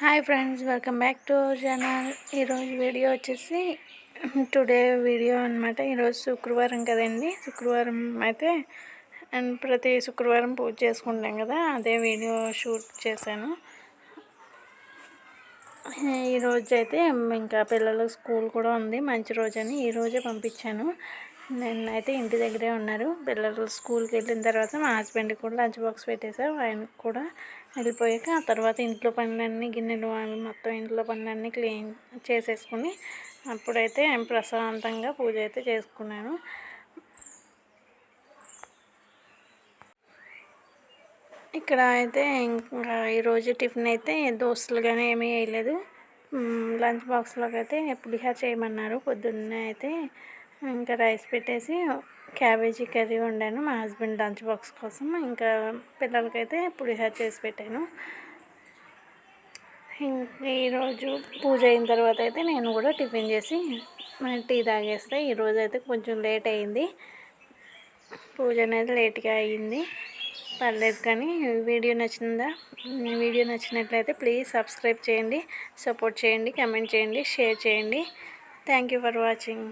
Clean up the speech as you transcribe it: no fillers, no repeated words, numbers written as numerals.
Hi friends, welcome back to our channel. ఈరోజు video వచ్చేసి today video అనమాట. ఈరోజు శుక్రవారం కదండి. శుక్రవారం అయితే అండ్ ప్రతి శుక్రవారం పూజ చేసుకుంటాం కదా, అదే వీడియో షూట్ చేశాను. ఈరోజు అయితే ఇంకా పిల్లలు స్కూల్ కూడా ఉంది, మంచి రోజు అని ఈరోజే పంపించాను. నేనైతే ఇంటి దగ్గరే ఉన్నారు. పిల్లలు స్కూల్కి వెళ్ళిన తర్వాత మా హస్బెండ్కి కూడా లంచ్ బాక్స్ పెట్టేశారు. ఆయనకు కూడా వెళ్ళిపోయాక ఆ తర్వాత ఇంట్లో పనులన్నీ, గిన్నెలు అవి మొత్తం ఇంట్లో పనులన్నీ క్లీన్ చేసేసుకుని అప్పుడైతే ప్రశాంతంగా పూజ అయితే చేసుకున్నాను. ఇక్కడ అయితే ఇంకా ఈరోజు టిఫిన్ అయితే దోశలు కానీ ఏమీ వేయలేదు. లంచ్ బాక్స్లోకి అయితే పులిహోర చేయమన్నారు. పొద్దున్నే అయితే ఇంకా రైస్ పెట్టేసి క్యాబేజీ కర్రీ వండాను మా హస్బెండ్ లంచ్ బాక్స్ కోసం. ఇంకా పిల్లలకైతే పులిహోర చేసి పెట్టాను. ఈరోజు పూజ అయిన తర్వాత అయితే నేను కూడా టిఫిన్ చేసి టీ తాగేస్తే. ఈరోజు అయితే కొంచెం లేట్ అయింది, పూజ అనేది లేట్గా అయ్యింది. పర్లేదు, కానీ వీడియో నచ్చినట్లయితే ప్లీజ్ సబ్స్క్రైబ్ చేయండి, సపోర్ట్ చేయండి, కమెంట్ చేయండి, షేర్ చేయండి. Thank you for watching.